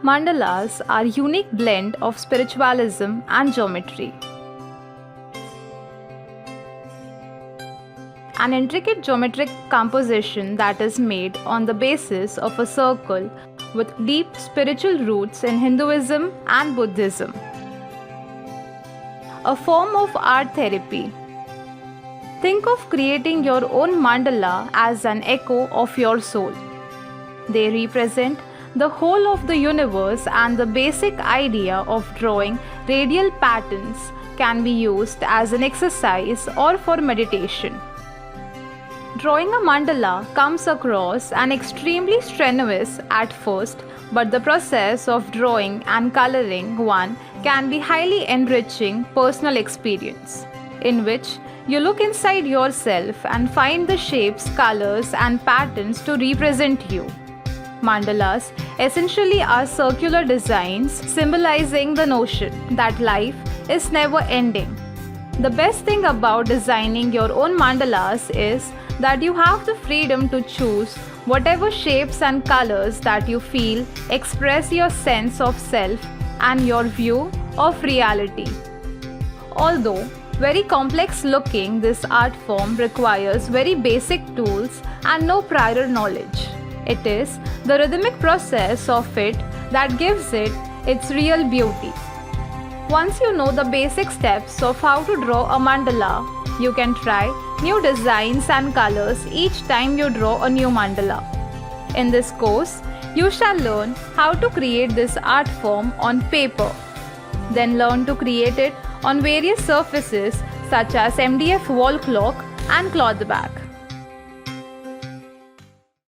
Mandalas are a unique blend of spiritualism and geometry. An intricate geometric composition that is made on the basis of a circle with deep spiritual roots in Hinduism and Buddhism. A form of art therapy. Think of creating your own mandala as an echo of your soul. They represent the whole of the universe, and the basic idea of drawing radial patterns can be used as an exercise or for meditation. Drawing a mandala comes across an extremely strenuous at first, but the process of drawing and coloring one can be highly enriching personal experience, in which you look inside yourself and find the shapes, colors, and patterns to represent you. Mandalas essentially are circular designs symbolizing the notion that life is never ending. The best thing about designing your own mandalas is that you have the freedom to choose whatever shapes and colors that you feel express your sense of self and your view of reality. Although very complex looking, this art form requires very basic tools and no prior knowledge. It is the rhythmic process of it that gives it its real beauty. Once you know the basic steps of how to draw a mandala, you can try new designs and colors each time you draw a new mandala. In this course, you shall learn how to create this art form on paper. Then learn to create it on various surfaces such as MDF wall clock and cloth bag.